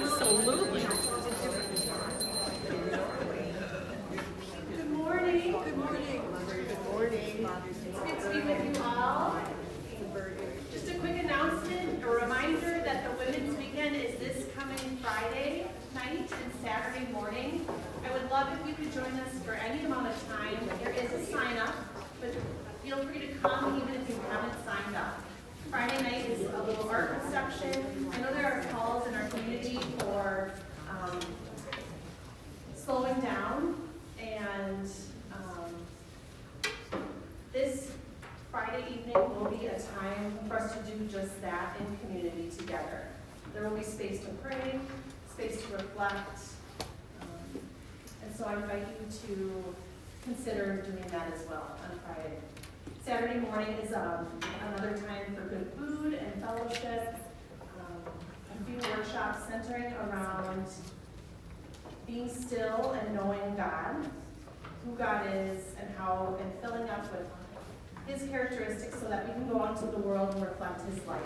Absolutely. Good morning. Good morning. Good morning. It's good to be with you all. Just a quick announcement, a reminder that the Women's Weekend is this coming Friday night and Saturday morning. I would love if you could join us for any amount of time. There is a sign up, but feel free to come even if you haven't signed up. Friday night is a little art construction. I know there are calls in our community for slowing down, and this Friday evening will be a time for us to do just that in community together. There will be space to pray, space to reflect, and so I invite you to consider doing that as well on Friday. Saturday morning is another time for good food and fellowship, a few workshops centering around being still and knowing God, who God is, and how, and filling up with His characteristics so that we can go out into the world and reflect His light.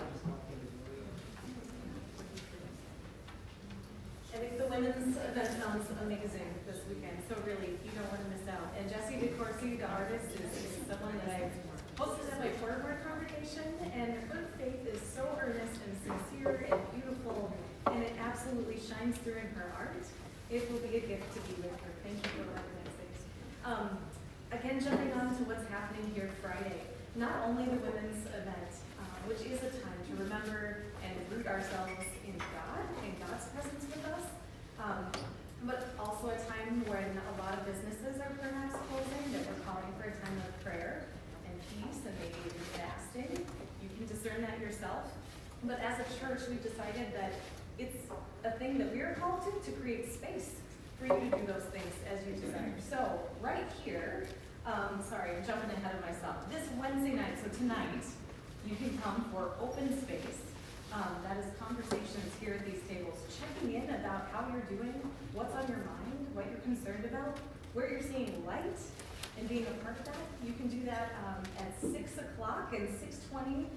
I think the women's event sounds amazing this weekend, so really, you don't want to miss out. And Jessie DeCourcy, the artist, is someone that I hosted at my forward congregation, and her faith is so earnest and sincere and beautiful, and it absolutely shines through in her art. It will be a gift to be with her. Thank you for organizing. Again, jumping on to what's happening here Friday, not only the women's event, which is a time to remember and root ourselves in God and God's presence with us, but also a time when a lot of businesses are perhaps closing, that we're calling for a time of prayer and peace and maybe even fasting. You can discern that yourself. But as a church, we've decided that it's a thing that we are called to create space for you to do those things as you desire. So right here, sorry, I'm jumping ahead of myself. This Wednesday night, so tonight, you can come for open space. That is conversations here at these tables, checking in about how you're doing, what's on your mind, what you're concerned about, where you're seeing light, and being a part of that. You can do that at 6 o'clock and 6:20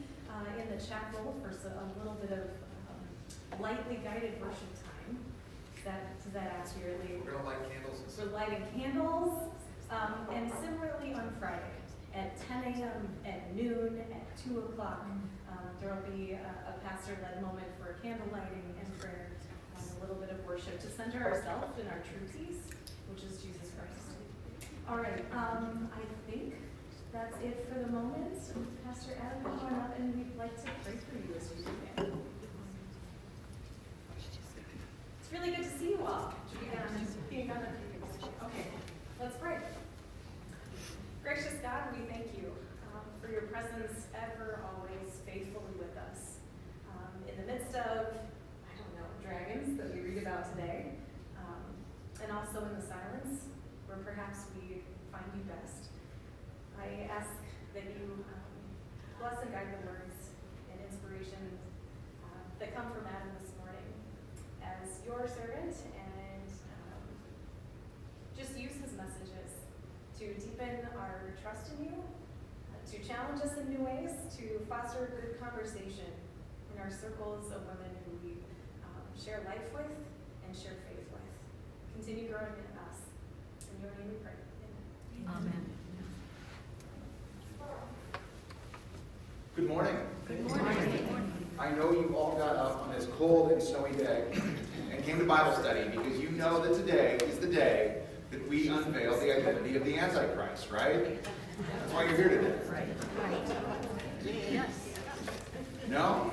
in the chapel for a little bit of lightly guided worship time. Does that accurately? We're gonna light candles. We're lighting candles, and similarly on Friday at 10 a.m., at noon, at 2 o'clock. There will be a pastor-led moment for candle lighting and prayer, a little bit of worship to center ourselves in our true peace, which is Jesus Christ. All right, I think that's it for the moment. Pastor Adam, come on up, and we'd like to pray for you as we begin. It's really good to see you all. Okay, let's pray. Gracious God, we thank you for your presence ever, always, faithfully with us. In the midst of, dragons that we read about today, and also in the silence where perhaps we find you best. I ask that you bless and guide the words and inspiration that come from Adam this morning as your servant, and just use his messages to deepen our trust in you, to challenge us in new ways, to foster good conversation in our circles of women who we share life with and share faith with. Continue growing in us. In your name we pray. Amen. Good morning. Good morning. I know you all got up on this cold and snowy day and came to Bible study because you know that today is the day that we unveil the identity of the Antichrist, right? That's why you're here today. Right. Yes. No?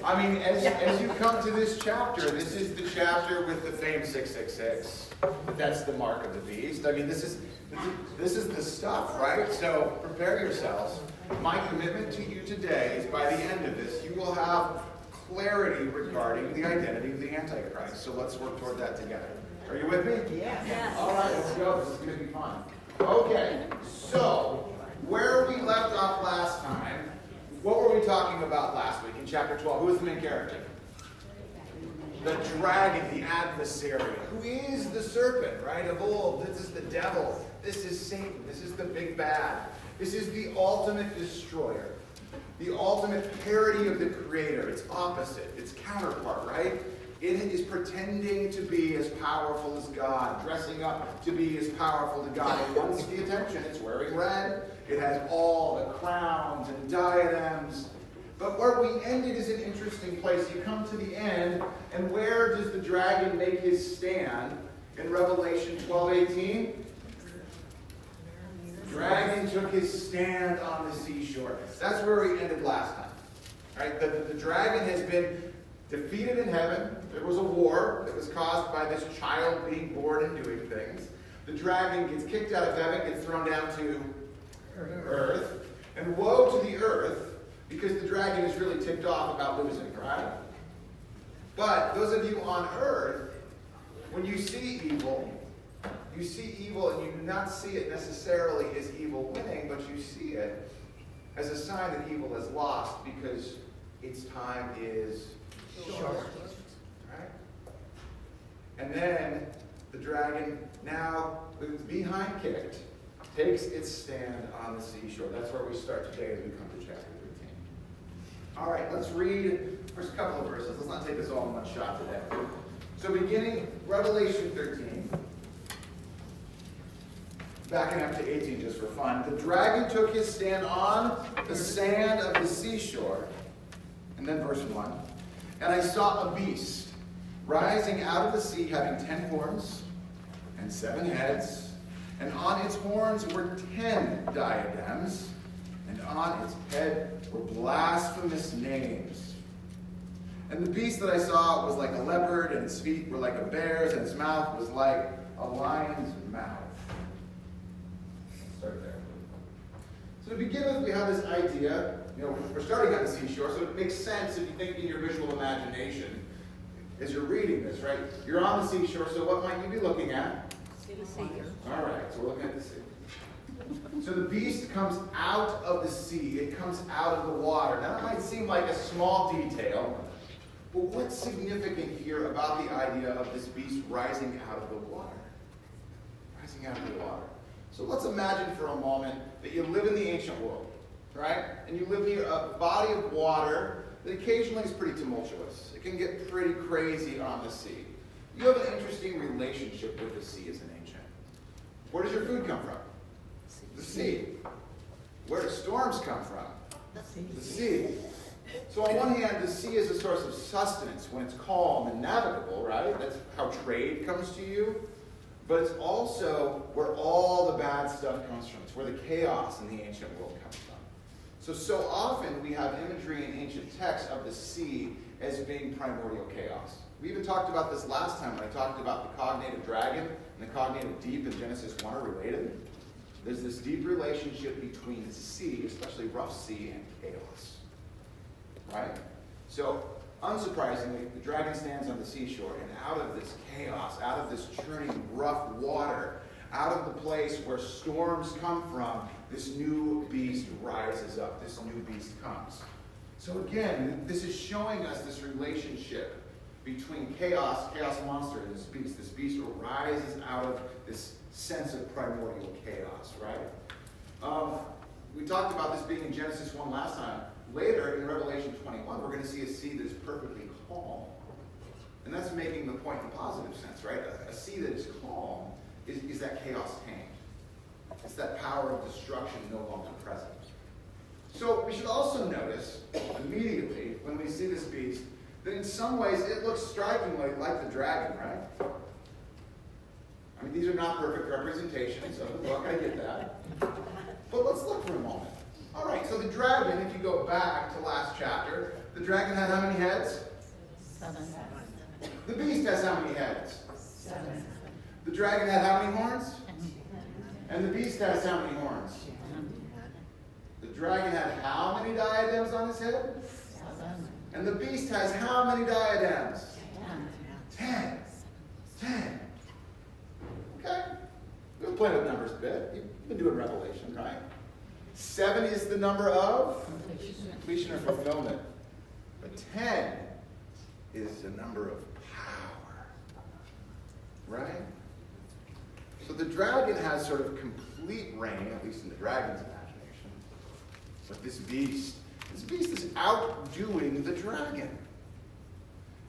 I mean, as you come to this chapter, this is the chapter with the famous 666. That's the mark of the beast. I mean, this is the stuff, right? So prepare yourselves. My commitment to you today is by the end of this, you will have clarity regarding the identity of the Antichrist. So let's work toward that together. Are you with me? Yes. All right, let's go. This is going to be fun. Okay, so where we left off last time, what were we talking about last week in chapter 12? Who was the main character? The dragon, the adversary. Who is the serpent, right? Of old. This is the devil. This is Satan. This is the big bad. This is the ultimate destroyer. The ultimate parody of the Creator. Its opposite. Its counterpart, right? It is pretending to be as powerful as God, dressing up to be as powerful as God. And wants the attention. It's wearing red. It has all the crowns and diadems. But where we ended is an interesting place. You come to the end, and where does the dragon make his stand? In Revelation 12:18? The dragon took his stand on the seashore. That's where we ended last time. Right? The dragon has been defeated in heaven. There was a war that was caused by this child being born and doing things. The dragon gets kicked out of heaven, gets thrown down to earth. And woe to the earth, because the dragon is really ticked off about losing, right? But those of you on earth, when you see evil and you do not see it necessarily as evil winning, but you see it as a sign that evil has lost because its time is short. Right? And then the dragon, now with its behind kicked, takes its stand on the seashore. That's where we start today as we come to chapter 13. All right, let's read the first couple of verses. Let's not take this all in one shot today. So beginning Revelation 13, backing up to 18 just for fun. The dragon took his stand on the sand of the seashore. And then verse 1. And I saw a beast rising out of the sea, having 10 horns and 7 heads, and on its horns were 10 diadems, and on its head were blasphemous names. And the beast that I saw was like a leopard, and its feet were like a bear's, and its mouth was like a lion's mouth. Start there. So to begin with, we have this idea. We're starting on the seashore, so it makes sense if you think in your visual imagination as you're reading this, right? You're on the seashore, so what might you be looking at? All right, so we're looking at the sea. So the beast comes out of the sea. It comes out of the water. Now, that might seem like a small detail, but what's significant here about the idea of this beast rising out of the water? Rising out of the water. So let's imagine for a moment that you live in the ancient world, right? And you live near a body of water that occasionally is pretty tumultuous. It can get pretty crazy on the sea. You have an interesting relationship with the sea as an ancient. Where does your food come from? The sea. Where do storms come from? The sea. So on one hand, the sea is a source of sustenance when it's calm and navigable, right? That's how trade comes to you. But it's also where all the bad stuff comes from. It's where the chaos in the ancient world comes from. So often we have imagery in ancient texts of the sea as being primordial chaos. We even talked about this last time when I talked about the cognated dragon and the cognated deep in Genesis 1 are related. There's this deep relationship between the sea, especially rough sea, and chaos. Right? So, unsurprisingly, the dragon stands on the seashore, and out of this chaos, out of this churning, rough water, out of the place where storms come from, this new beast rises up. This new beast comes. So again, this is showing us this relationship between chaos monster, and this beast. This beast rises out of this sense of primordial chaos, right? We talked about this being in Genesis 1 last time. Later, in Revelation 21, we're going to see a sea that is perfectly calm. And that's making the point in a positive sense, right? A sea that is calm is that chaos tamed. It's that power of destruction no longer present. So we should also notice, immediately, when we see this beast, that in some ways it looks strikingly like the dragon, right? I mean, these are not perfect representations of the book, I get that. But let's look for a moment. All right, so the dragon, if you go back to last chapter, the dragon had how many heads? 7. The beast has how many heads? 7. The dragon had how many horns? And the beast has how many horns? The dragon had how many diadems on his head? 7. And the beast has how many diadems? 10. 10. Okay. We've been playing with numbers a bit. You've been doing Revelation, right? 7 is the number of completion or fulfillment. But 10 is the number of power. Right? So the dragon has sort of complete reign, at least in the dragon's imagination. But this beast is outdoing the dragon.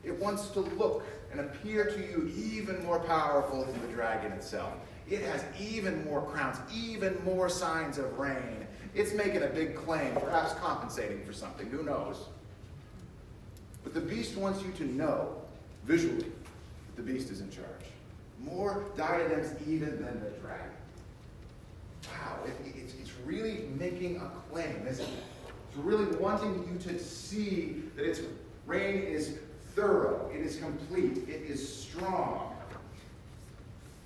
It wants to look and appear to you even more powerful than the dragon itself. It has even more crowns, even more signs of reign. It's making a big claim, perhaps compensating for something, who knows? But the beast wants you to know, visually, that the beast is in charge. More diadems even than the dragon. Wow, it's really making a claim, isn't it? It's really wanting you to see that its reign is thorough, it is complete, it is strong.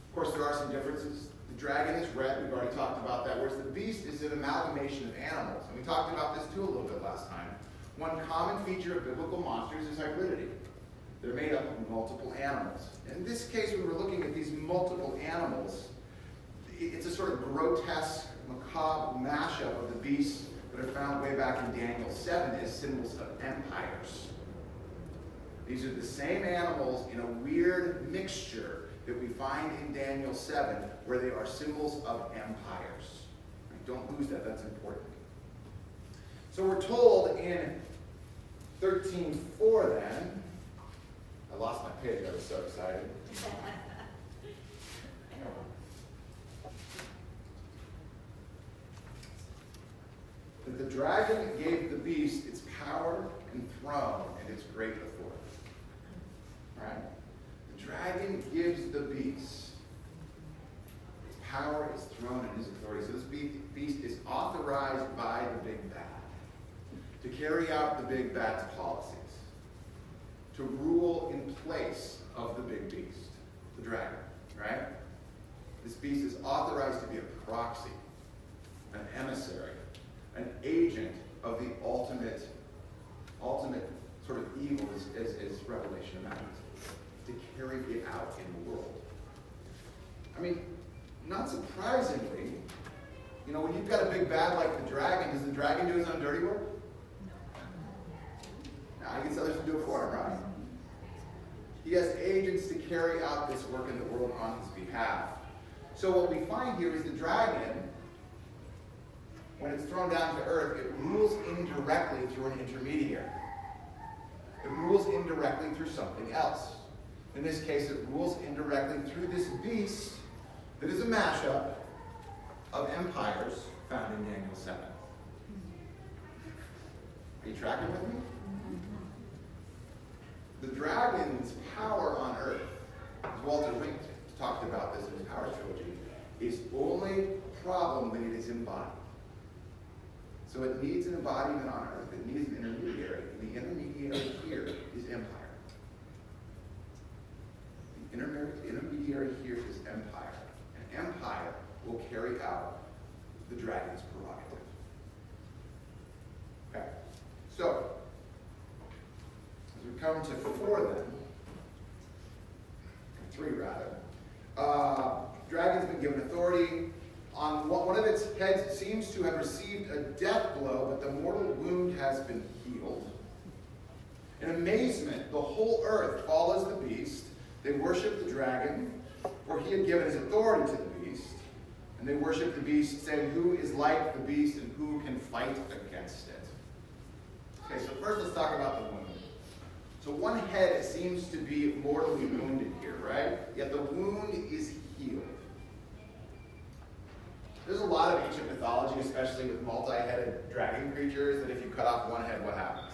Of course, there are some differences. The dragon is red, we've already talked about that, whereas the beast is an amalgamation of animals. And we talked about this too a little bit last time. One common feature of biblical monsters is hybridity. They're made up of multiple animals. In this case, we were looking at these multiple animals. It's a sort of grotesque, macabre mashup of the beasts that are found way back in Daniel 7 as symbols of empires. These are the same animals in a weird mixture that we find in Daniel 7, where they are symbols of empires. Don't lose that, that's important. So we're told in 13:4 then, I lost my page, I was so excited. That the dragon gave the beast its power and throne and its great authority. Right? The dragon gives the beast its power, its throne, and his authority. So this beast is authorized by the big bad to carry out the big bad's policies, to rule in place of the big beast, the dragon, right? This beast is authorized to be a proxy, an emissary, an agent of the ultimate sort of evil as Revelation imagines, to carry it out in the world. I mean, not surprisingly, when you've got a big bad like the dragon, does the dragon do his own dirty work? No, he gets others to do it for him, right? He has agents to carry out this work in the world on his behalf. So what we find here is the dragon, when it's thrown down to earth, it rules indirectly through an intermediary. It rules indirectly through something else. In this case, it rules indirectly through this beast that is a mashup of empires found in Daniel 7. Are you tracking with me? The dragon's power on earth, as Walter Wink talked about this in his Power Trilogy, is only a problem when it is embodied. So it needs an embodiment on earth. It needs an intermediary. And the intermediary here is empire. The intermediary here is empire. And empire will carry out the dragon's prerogative. Okay. So, as we come to 4 then, 3 rather, dragon's been given authority. On one of its heads seems to have received a death blow, but the mortal wound has been healed. In amazement, the whole earth follows the beast. They worship the dragon, for he had given his authority to the beast. And they worship the beast, saying, "Who is like the beast and who can fight against it?" Okay, so first let's talk about the wound. So one head seems to be mortally wounded here, right? Yet the wound is healed. There's a lot of ancient mythology, especially with multi-headed dragon creatures, that if you cut off one head, what happens?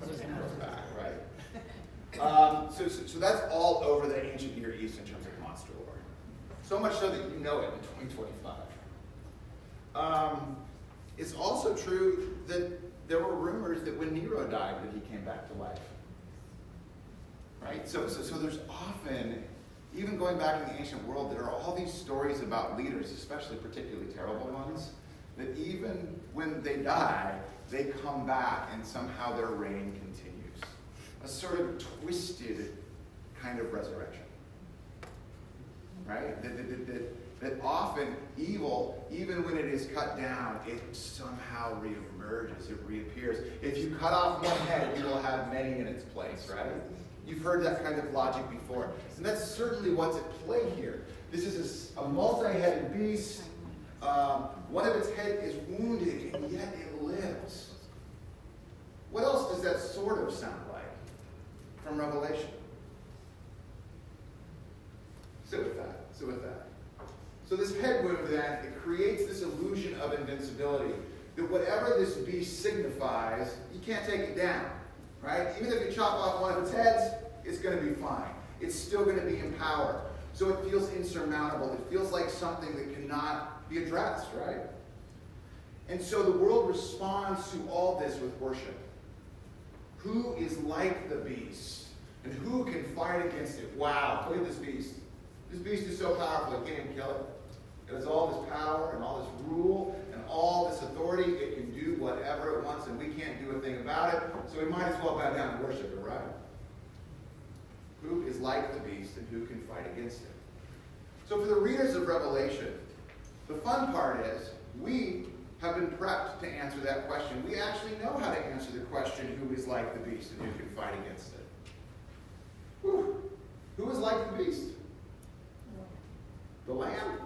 It grows back, right? So that's all over the ancient Near East in terms of monster lore. So much so that you know it in 2025. It's also true that there were rumors that when Nero died that he came back to life. Right? So there's often, even going back in the ancient world, there are all these stories about leaders, especially particularly terrible ones, that even when they die, they come back and somehow their reign continues. A sort of twisted kind of resurrection. Right? That often evil, even when it is cut down, it somehow reemerges, it reappears. If you cut off one head, you will have many in its place, right? You've heard that kind of logic before. And that's certainly what's at play here. This is a multi-headed beast. One of its head is wounded, and yet it lives. What else does that sort of sound like? from Revelation. Sit with that. Sit with that. So this head wound then, it creates this illusion of invincibility. That whatever this beast signifies, you can't take it down. Right? Even if you chop off one of its heads, it's going to be fine. It's still going to be in power. So it feels insurmountable. It feels like something that cannot be addressed, right? And so the world responds to all this with worship. Who is like the beast? And who can fight against it? Wow, look at this beast. This beast is so powerful, you can't even kill it. It has all this power and all this rule and all this authority. It can do whatever it wants, and we can't do a thing about it. So we might as well bow down and worship it, right? Who is like the beast, and who can fight against it? So for the readers of Revelation, the fun part is we have been prepped to answer that question. We actually know how to answer the question, who is like the beast and who can fight against it? Whew. Who is like the beast? The Lamb?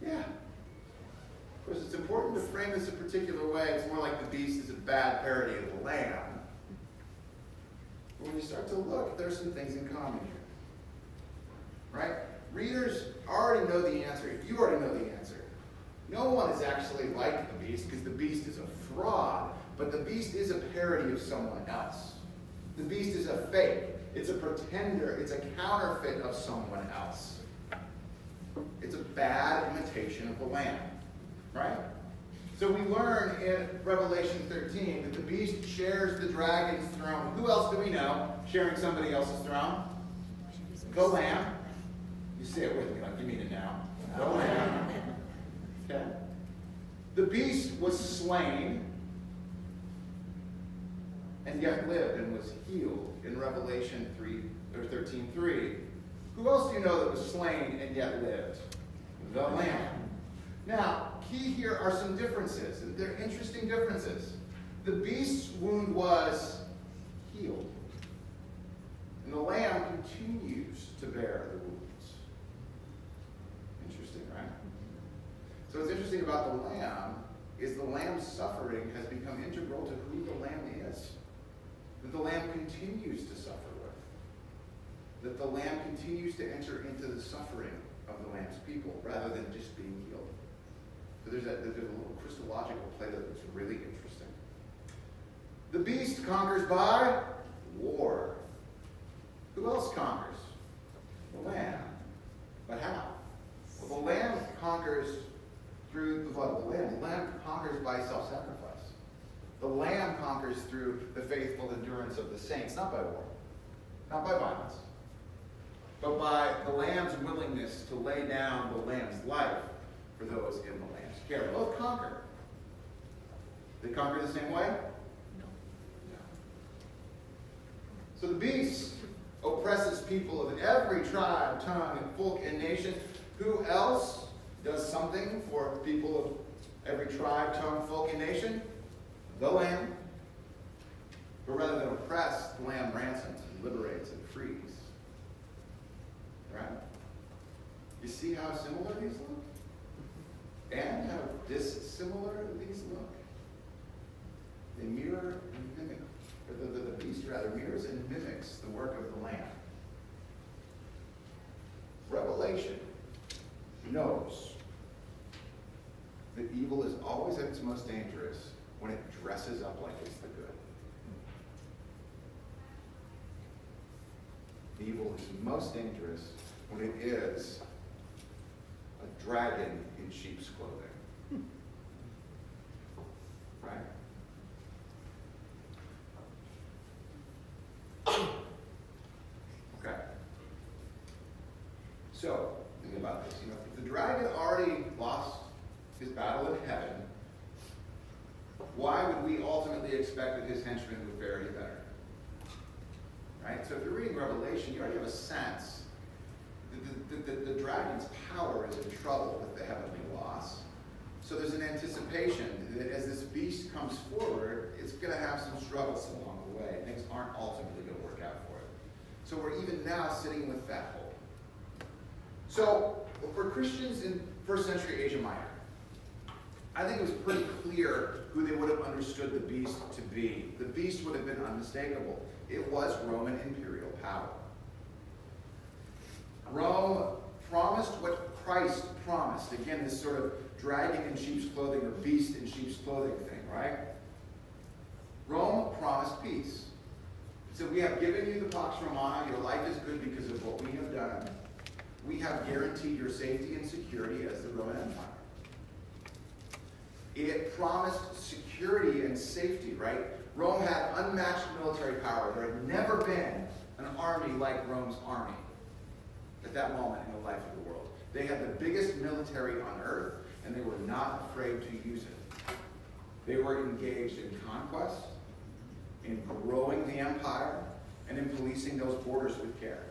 Yeah. Of course, it's important to frame this a particular way. It's more like the beast is a bad parody of the Lamb. But when you start to look, there's some things in common here. Right? Readers already know the answer. You already know the answer. No one is actually like the beast because the beast is a fraud, but the beast is a parody of someone else. The beast is a fake. It's a pretender. It's a counterfeit of someone else. It's a bad imitation of the Lamb. Right? So we learn in Revelation 13 that the beast shares the dragon's throne. Who else do we know sharing somebody else's throne? The Lamb. You say it with me like you mean it now. The Lamb. Okay. The beast was slain and yet lived and was healed in Revelation 13:3. Who else do you know that was slain and yet lived? The Lamb. Now, key here are some differences, and they're interesting differences. The beast's wound was healed, and the Lamb continues to bear the wounds. Interesting, right? So what's interesting about the Lamb is the Lamb's suffering has become integral to who the Lamb is. That the Lamb continues to suffer with. That the Lamb continues to enter into the suffering of the Lamb's people rather than just being healed. So there's a little Christological play that's really interesting. The beast conquers by war. Who else conquers? The Lamb. But how? Well, the Lamb conquers through the blood of the Lamb. The Lamb conquers by self-sacrifice. The Lamb conquers through the faithful endurance of the saints, not by war, not by violence, but by the Lamb's willingness to lay down the Lamb's life for those in the Lamb's care. Both conquer. They conquer the same way? No. So the beast oppresses people of every tribe, tongue, and folk and nation. Who else does something for people of every tribe, tongue, folk, and nation? The Lamb. But rather than oppress, the Lamb ransoms and liberates and frees. Right? You see how similar these look? And how dissimilar these look? They mirror and mimic. Or the beast rather mirrors and mimics the work of the Lamb. Revelation knows that evil is always at its most dangerous when it dresses up like it's the good. Evil is most dangerous when it is a dragon in sheep's clothing. Right? Okay. So, think about this. If the dragon already lost his battle in heaven, why would we ultimately expect that his henchmen would fare any better? Right? So if you're reading Revelation, you already have a sense that the dragon's power is in trouble with the heavenly loss. So there's an anticipation that as this beast comes forward, it's going to have some struggles along the way. Things aren't ultimately going to work out for it. So we're even now sitting with that hope. So for Christians in first century Asia Minor, I think it was pretty clear who they would have understood the beast to be. The beast would have been unmistakable. It was Roman imperial power. Rome promised what Christ promised. Again, this sort of dragon in sheep's clothing or beast in sheep's clothing thing, right? Rome promised peace. It said, we have given you the Pax Romana. Your life is good because of what we have done. We have guaranteed your safety and security as the Roman Empire. It promised security and safety, right? Rome had unmatched military power. There had never been an army like Rome's army at that moment in the life of the world. They had the biggest military on earth, and they were not afraid to use it. They were engaged in conquest, in growing the empire, and in policing those borders with care.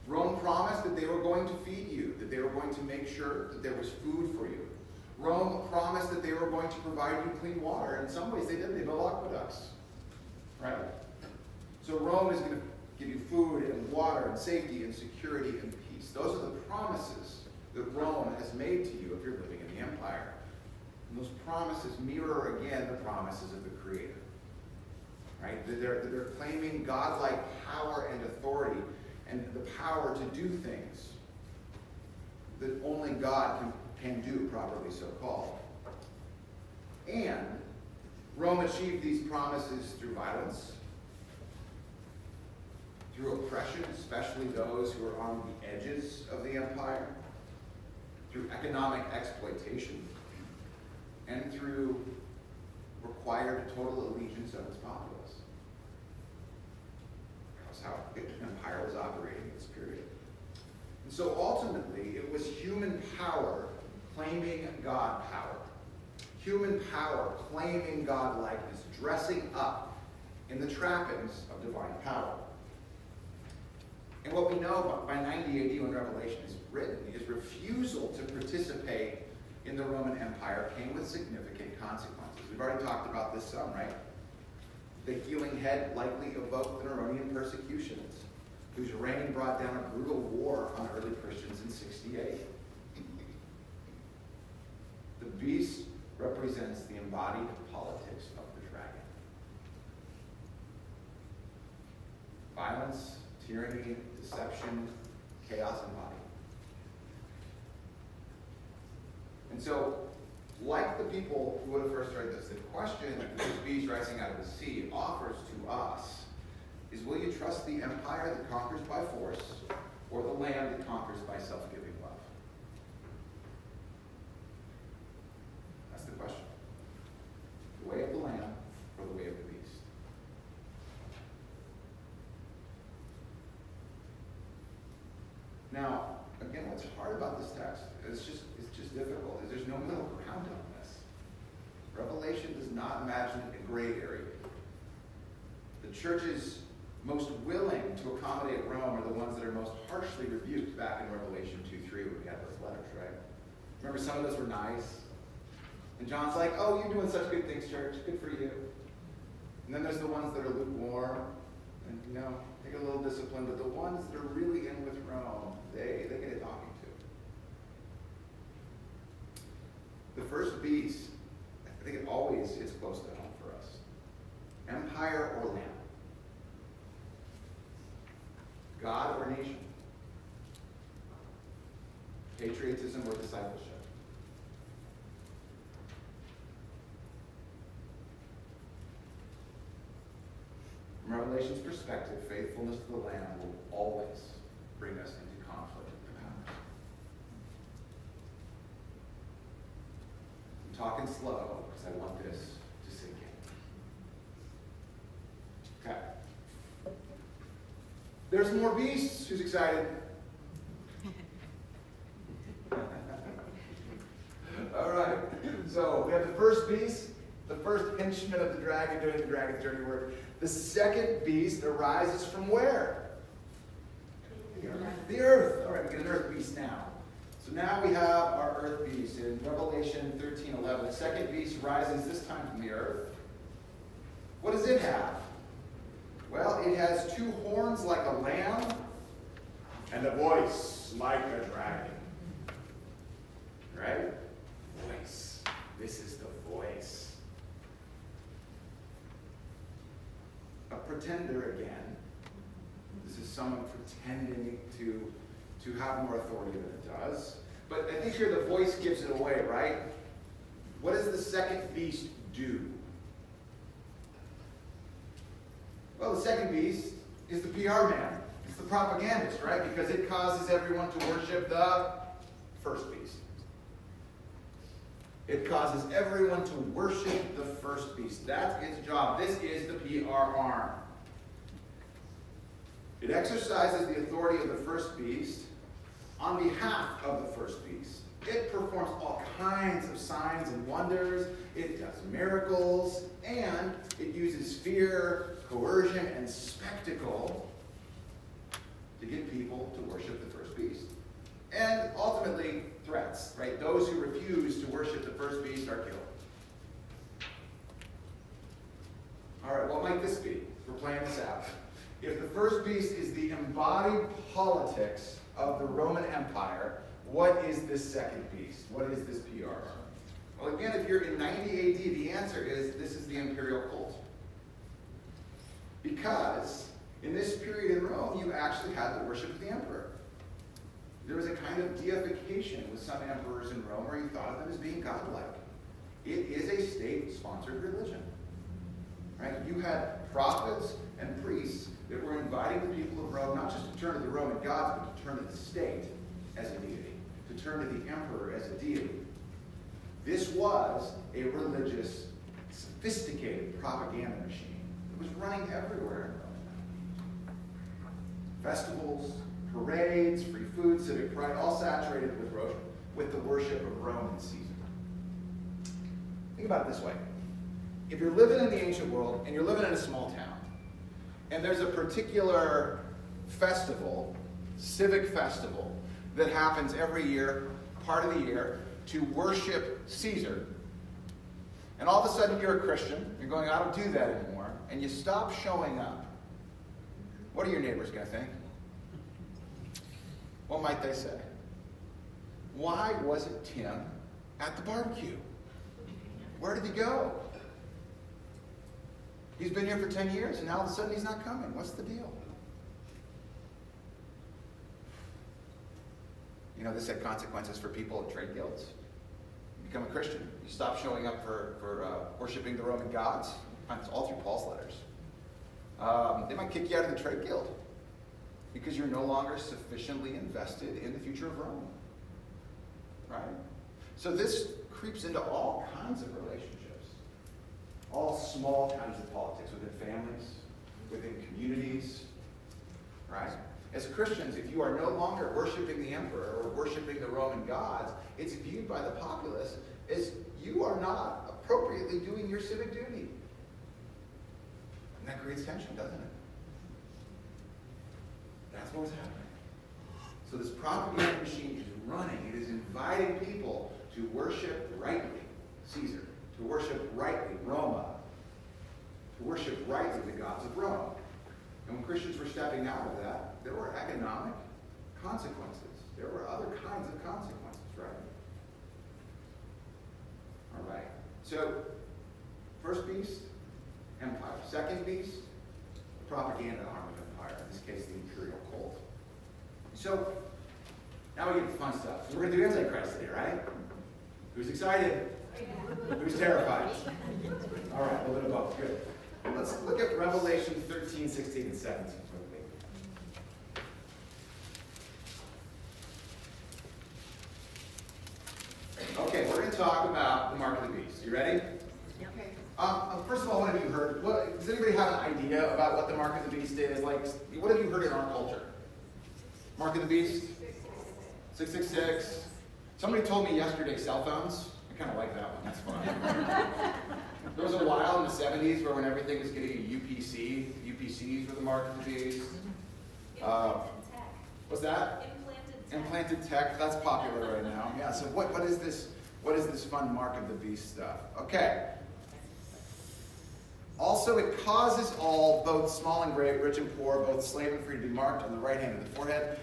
Rome promised that they were going to feed you, that they were going to make sure that there was food for you. Rome promised that they were going to provide you clean water. In some ways they did. They built aqueducts, right? So Rome is going to give you food and water and safety and security and peace. Those are the promises that Rome has made to you if you're living in the empire. And those promises mirror, again, the promises of the Creator, right? They're claiming godlike power and authority and the power to do things that only God can do, properly so called. And Rome achieved these promises through violence, through oppression, especially those who are on the edges of the empire, through economic exploitation, and through required total allegiance of its populace. That's how the empire was operating in this period. And so ultimately, it was human power claiming God power. Human power claiming God likeness, dressing up in the trappings of divine power. And what we know by 90 AD when Revelation is written is refusal to participate in the Roman Empire came with significant consequences. We've already talked about this some, right? The healing head likely evoked the Neronian persecutions, whose reign brought down a brutal war on early Christians in 68. The beast represents the embodied politics of the dragon. Violence, tyranny, deception, chaos embodied. And so, like the people who would have first heard this, the question that this beast rising out of the sea offers to us is, will you trust the empire that conquers by force or the land that conquers by self-giving love? That's the question. The way of the Lamb or the way of the beast? Now, again, what's hard about this text, it's just difficult, is there's no middle ground on this. Revelation does not imagine a gray area. The churches most willing to accommodate Rome are the ones that are most harshly rebuked back in Revelation 2:3 when we had those letters, right? Remember, some of those were nice. And John's like, oh, you're doing such good things, church. Good for you. And then there's the ones that are lukewarm. And, they get a little discipline. But the ones that are really in with Rome, they get it talking to. The first beast, I think it always hits close to home for us. Empire or land? God or nation? Patriotism or discipleship? From Revelation's perspective, faithfulness to the Lamb will always bring us into conflict with the powers. I'm talking slow because I want this to sink in. Okay. There's more beasts. Who's excited? All right. So we have the first beast, the first henchman of the dragon doing the dragon's dirty work. The second beast arises from where? The earth. All right, we get an earth beast now. So now we have our earth beast in Revelation 13:11. The second beast rises this time from the earth. What does it have? Well, it has two horns like a lamb and a voice like a dragon. Right? Voice. this is the voice. A pretender again. This is someone pretending to have more authority than it does. But I think here the voice gives it away, right? What does the second beast do? Well, the second beast is the PR man. It's the propagandist, right? Because it causes everyone to worship the first beast. It causes everyone to worship the first beast. That's its job. This is the PR arm. It exercises the authority of the first beast on behalf of the first beast. It performs all kinds of signs and wonders. It does miracles. And it uses fear, coercion, and spectacle to get people to worship the first beast. And ultimately, threats, right? Those who refuse to worship the first beast are killed. All right, what might this be? We're playing this out. If the first beast is the embodied politics of the Roman Empire, what is this second beast? What is this PR? Well, again, if you're in 90 AD, the answer is this is the imperial cult. Because in this period in Rome, you actually had the worship of the emperor. There was a kind of deification with some emperors in Rome where you thought of them as being godlike. It is a state-sponsored religion. Right? You had prophets and priests that were inviting the people of Rome not just to turn to the Roman gods, but to turn to the state as a deity, to turn to the emperor as a deity. This was a religious, sophisticated propaganda machine that was running everywhere in Rome. Festivals, parades, free food, civic pride, all saturated with the worship of Roman Caesar. Think about it this way. If you're living in the ancient world and you're living in a small town, and there's a particular festival, civic festival, that happens every year, part of the year, to worship Caesar, and all of a sudden you're a Christian, you're going, I don't do that anymore, and you stop showing up, what are your neighbors going to think? What might they say? Why wasn't Tim at the barbecue? Where did he go? He's been here for 10 years, and now all of a sudden he's not coming. What's the deal? You know, this had consequences for people at trade guilds. You become a Christian. You stop showing up for worshiping the Roman gods. It's all through Paul's letters. They might kick you out of the trade guild because you're no longer sufficiently invested in the future of Rome. Right? So this creeps into all kinds of relationships. All small kinds of politics within families, within communities. Right? As Christians, if you are no longer worshiping the emperor or worshiping the Roman gods, it's viewed by the populace as you are not appropriately doing your civic duty. And that creates tension, doesn't it? That's what was happening. So this propaganda machine is running. It is inviting people to worship rightly Caesar, to worship rightly Roma, to worship rightly the gods of Rome. And when Christians were stepping out of that, there were economic consequences. There were other kinds of consequences, right? All right. So, first beast, empire. Second beast, the propaganda arm of empire. In this case, the imperial cult. So, now we get to fun stuff. So we're going to do Antichrist today, right? Who's excited? Who's terrified? All right, a little bit of both. Good. Let's look at Revelation 13, 16, and 17 quickly. Okay, we're going to talk about the mark of the beast. You ready? Okay. First of all, what have you heard? Does anybody have an idea about what the mark of the beast is? Like, what have you heard in our culture? Mark of the beast? 666. Somebody told me yesterday cell phones. I kind of like that one. That's fun. There was a while in the 70s where when everything was getting a UPC, UPCs were the mark of the beast. What's that? Implanted tech. That's popular right now. Yeah. So what is this? What is this fun mark of the beast stuff? Okay. Also, it causes all, both small and great, rich and poor, both slave and free, to be marked on the right hand of the forehead.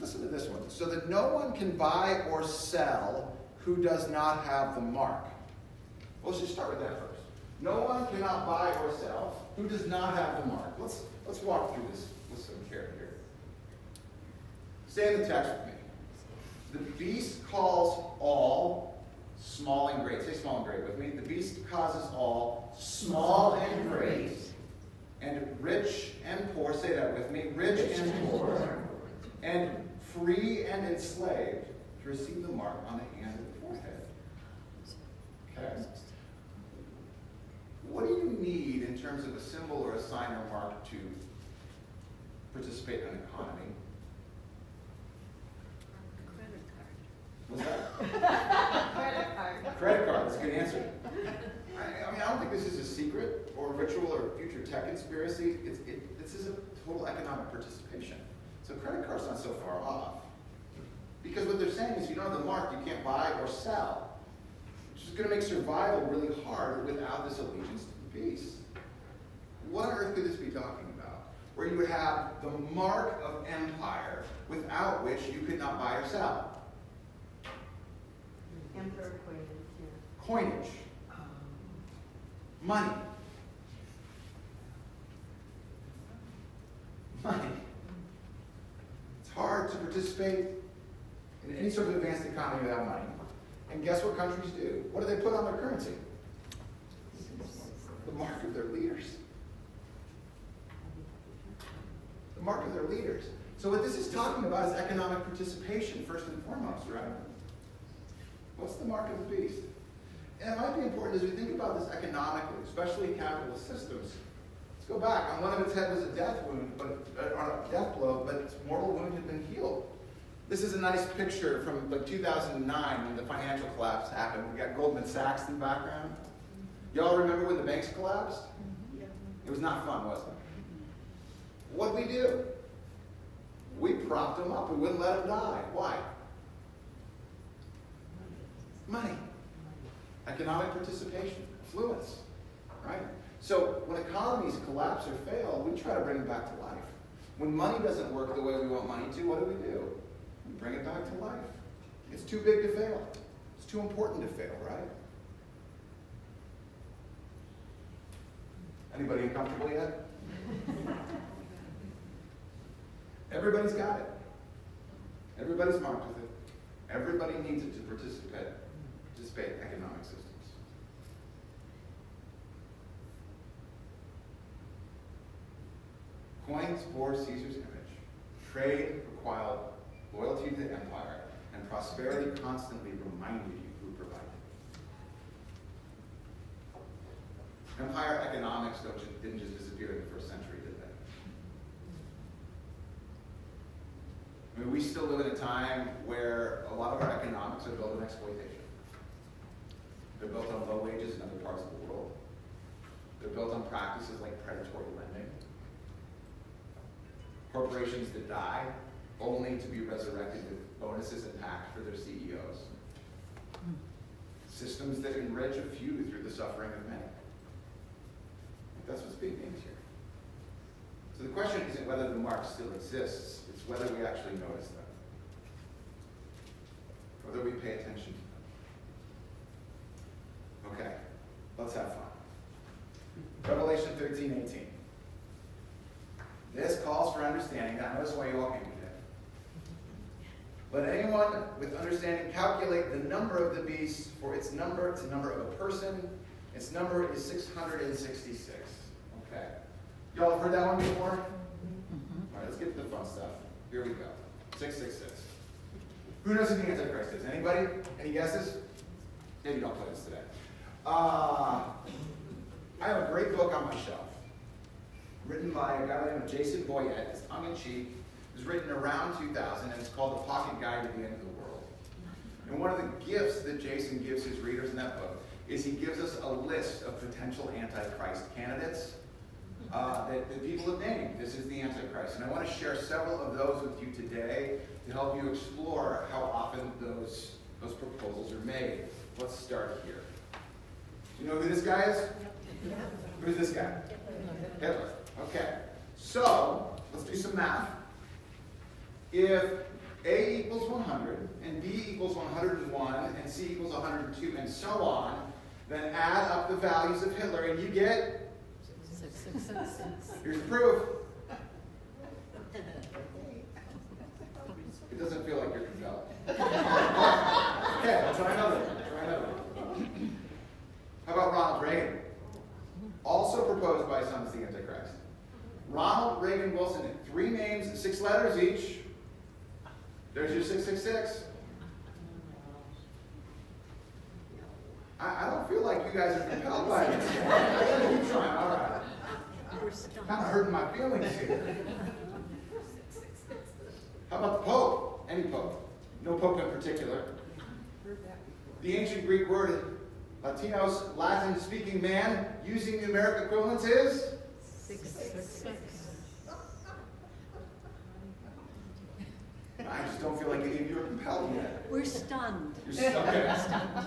Listen to this one. So that no one can buy or sell who does not have the mark? Well, let's just start with that first. No one cannot buy or sell who does not have the mark. Let's walk through this with some care here. Say in the text with me. The beast calls all small and great. Say small and great with me. The beast causes all small and great, and rich and poor. Say that with me. Rich and poor, and free and enslaved to receive the mark on the hand of the forehead. Okay. What do you need in terms of a symbol or a sign or mark to participate in an economy? What's that? Credit card. Credit card. That's a good answer. I mean, I don't think this is a secret or a ritual or a future tech conspiracy. This is a total economic participation. So credit card's not so far off. Because what they're saying is you don't have the mark, you can't buy or sell. Which is going to make survival really hard without this allegiance to the beast. What on earth could this be talking about? Where you would have the mark of empire without which you could not buy or sell. Emperor coinage, yeah. Coinage. Money. Money. It's hard to participate in any sort of advanced economy without money. And guess what countries do? What do they put on their currency? The mark of their leaders. The mark of their leaders. So what this is talking about is economic participation, first and foremost, right? What's the mark of the beast? And it might be important as we think about this economically, especially in capitalist systems. Let's go back. On one of its head was a death wound, or a death blow, but its mortal wound had been healed. This is a nice picture from like 2009 when the financial collapse happened. We got Goldman Sachs in the background. Y'all remember when the banks collapsed? It was not fun, was it? What did we do? We propped them up. We wouldn't let them die. Why? Money. Economic participation. Affluence. Right? So when economies collapse or fail, we try to bring them back to life. When money doesn't work the way we want money to, what do? We bring it back to life. It's too big to fail. It's too important to fail, right? Anybody uncomfortable yet? Everybody's got it. Everybody's marked with it. Everybody needs it to participate in economic systems. Coins bore Caesar's image. Trade required loyalty to the empire, and prosperity constantly reminded you who provided it. Empire economics didn't just disappear in the first century, did they? I mean, we still live in a time where a lot of our economics are built on exploitation. They're built on low wages in other parts of the world. They're built on practices like predatory lending. Corporations that die only to be resurrected with bonuses and tax for their CEOs. Systems that enrich a few through the suffering of many. That's what's being named here. So the question isn't whether the mark still exists, it's whether we actually notice them. Whether we pay attention to them. Okay, let's have fun. Revelation 13:18. This calls for understanding. Now notice why you all came today. Let anyone with understanding calculate the number of the beast, for its number, it's the number of a person. Its number is 666. Okay. Y'all have heard that one before? All right, let's get to the fun stuff. Here we go. 666. Who knows who the Antichrist is? Anybody? Any guesses? Maybe don't play this today. I have a great book on my shelf, written by a guy by the name of Jason Boyette. It's tongue-in-cheek. It was written around 2000, and it's called The Pocket Guide to the End of the World. And one of the gifts that Jason gives his readers in that book is he gives us a list of potential Antichrist candidates that people have named. This is the Antichrist. And I want to share several of those with you today to help you explore how often those proposals are made. Let's start here. Do you know who this guy is? Who's this guy? Hitler. Okay. So, let's do some math. If A equals 100, and B equals 101, and C equals 102, and so on, then add up the values of Hitler, and you get? 666. Here's the proof. It doesn't feel like you're compelled. Okay, let's try another one. How about Ronald Reagan? Also proposed by some as the Antichrist. Ronald Reagan Wilson, 3 names, 6 letters each. There's your 666. I don't feel like you guys are compelled by this. Keep trying, all right. Kind of hurting my feelings here. How about the Pope? Any Pope. No Pope in particular. The ancient Greek word Latinos, Latin-speaking man, using numeric equivalents is? 666. I just don't feel like any of you are compelled yet. We're stunned. You're stuck. Okay.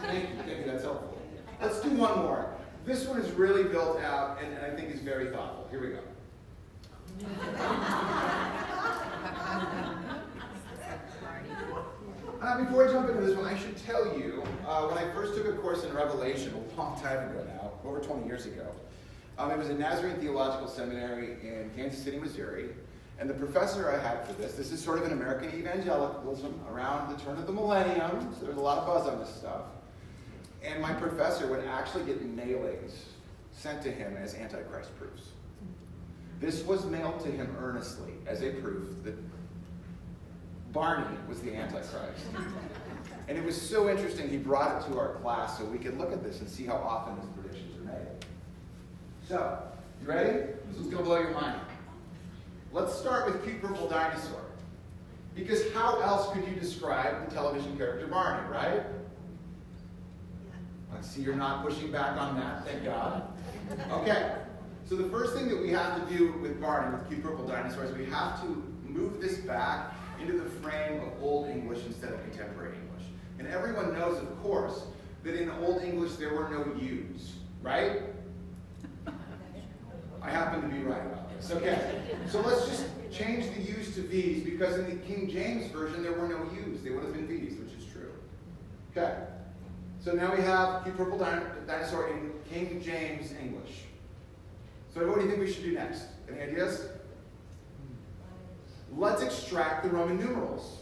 Thank you, that's helpful. Let's do one more. This one is really built out and I think is very thoughtful. Here we go. Before I jump into this one, I should tell you, when I first took a course in Revelation a long time ago now, over 20 years ago, it was at Nazarene Theological Seminary in Kansas City, Missouri. And the professor I had for this is sort of an American evangelicalism around the turn of the millennium, so there's a lot of buzz on this stuff. And my professor would actually get mailings sent to him as Antichrist proofs. This was mailed to him earnestly as a proof that Barney was the Antichrist. And it was so interesting, he brought it to our class so we could look at this and see how often his predictions are made. So, you ready? This one's going to blow your mind. Let's start with Cute Purple Dinosaur. Because how else could you describe the television character Barney, right? I see you're not pushing back on that, thank God. Okay, so the first thing that we have to do with Barney, with Cute Purple Dinosaur, is we have to move this back into the frame of Old English instead of contemporary English. And everyone knows, of course, that in Old English there were no U's, right? I happen to be right about this. Okay, so let's just change the U's to V's because in the King James Version there were no U's. They would have been V's, which is true. Okay, so now we have Cute Purple Dinosaur in King James English. So what do you think we should do next? Any ideas? Let's extract the Roman numerals.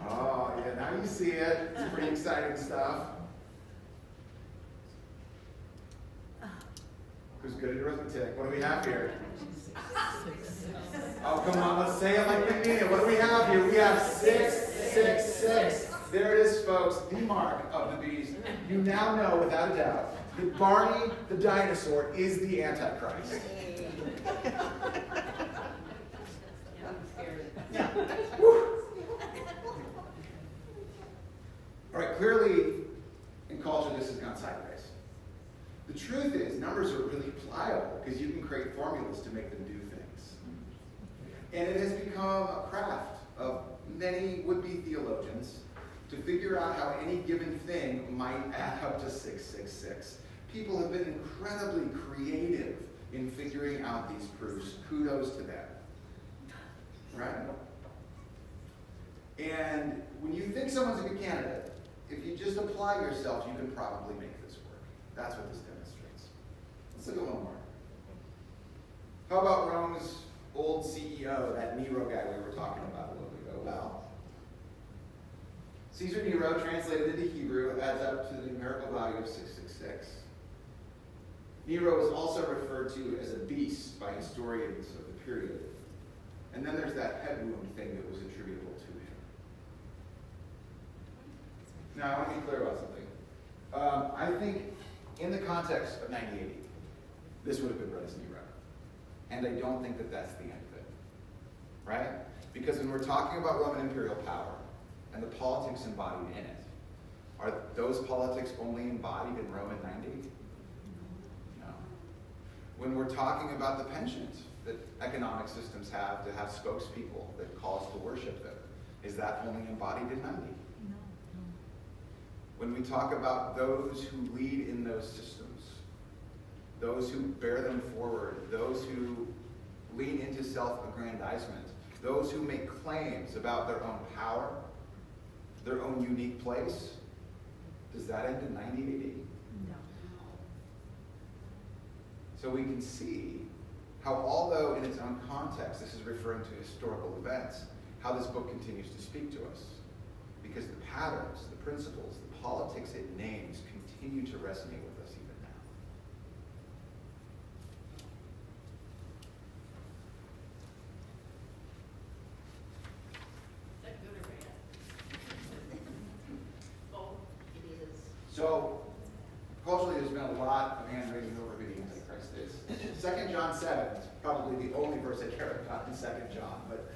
Oh, yeah, now you see it. It's pretty exciting stuff. Who's good at arithmetic? What do we have here? Oh, come on, let's say it like we mean it. What do we have here? We have 666. There it is, folks, the mark of the beast. You now know, without a doubt, that Barney the dinosaur is the Antichrist. Yeah. All right, clearly, in culture, this has gone sideways. The truth is, numbers are really pliable because you can create formulas to make them do things. And it has become a craft of many would-be theologians to figure out how any given thing might add up to 666. People have been incredibly creative in figuring out these proofs. Kudos to them. Right? And when you think someone's a good candidate, if you just apply yourself, you can probably make this work. That's what this demonstrates. Let's look at one more. How about Rome's old CEO, that Nero guy we were talking about a little bit ago? Well, Caesar Nero, translated into Hebrew, adds up to the numerical value of 666. Nero is also referred to as a beast by historians of the period. And then there's that head wound thing that was attributable to him. Now, I want to be clear about something. I think in the context of 9080, this would have been read as Nero. And I don't think that that's the end of it. Right? Because when we're talking about Roman imperial power and the politics embodied in it, are those politics only embodied in Roman 90? No. When we're talking about the pensions that economic systems have to have spokespeople that call us to worship them, is that only embodied in 90? When we talk about those who lead in those systems, those who bear them forward, those who lean into self-aggrandizement, those who make claims about their own power, their own unique place. Does that end in 90 AD? No. So we can see how, although in its own context, this is referring to historical events, how this book continues to speak to us. Because the patterns, the principles, the politics it names continue to resonate with us even now. Is that good or bad? Oh, it is. So, culturally, there's been a lot of hand-wringing over who the Antichrist is. 2 John 7, probably the only verse I care about in 2 John, but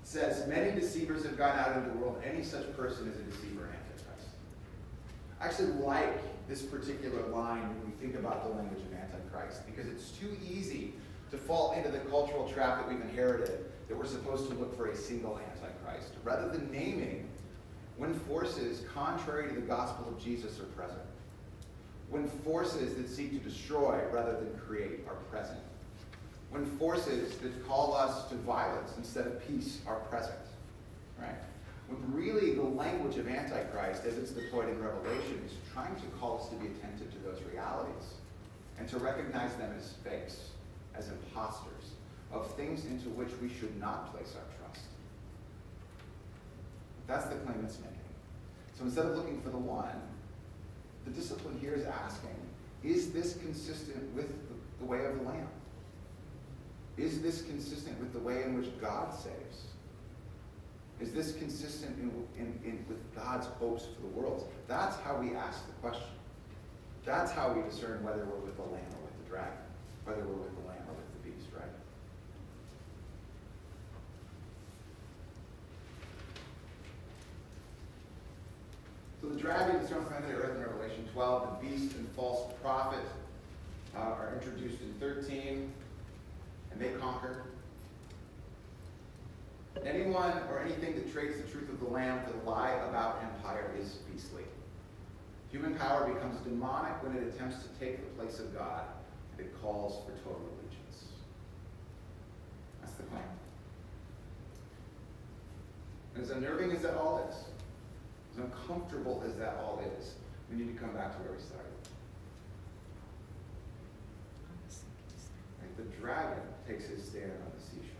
says, many deceivers have gone out into the world. Any such person is a deceiver and Antichrist. I actually like this particular line when we think about the language of Antichrist, because it's too easy to fall into the cultural trap that we've inherited, that we're supposed to look for a single Antichrist, rather than naming when forces contrary to the gospel of Jesus are present, when forces that seek to destroy rather than create are present, when forces that call us to violence instead of peace are present, right? When really the language of Antichrist, as it's deployed in Revelation, is trying to call us to be attentive to those realities and to recognize them as fakes, as imposters, of things into which we should not place our trust. That's the claim it's making. So instead of looking for the one, the discipline here is asking, is this consistent with the way of the Lamb? Is this consistent with the way in which God saves? Is this consistent with God's hopes for the world? That's how we ask the question. That's how we discern whether we're with the Lamb or with the dragon, whether we're with the Lamb or with the beast, right? So the dragon is thrown from heaven to earth in Revelation 12. The beast and false prophet are introduced in 13. And they conquer. Anyone or anything that trades the truth of the Lamb for the lie about empire is beastly. Human power becomes demonic when it attempts to take the place of God, and it calls for total allegiance. That's the claim. And as unnerving as that all is, as uncomfortable as that all is, we need to come back to where we started. Right? The dragon takes his stand on the seashore.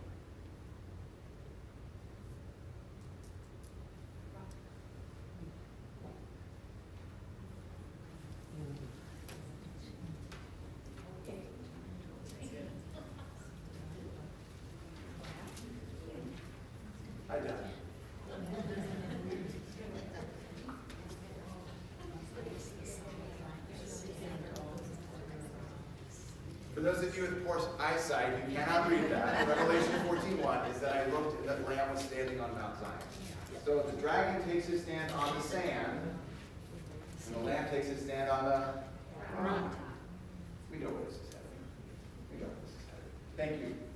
I done. For those of you with poor eyesight who cannot read that, Revelation 14:1 is that I looked and the Lamb was standing on Mount Zion. So the dragon takes his stand on the sand, and the Lamb takes his stand on the ground. We know where this is headed. We know where this is headed. Thank you.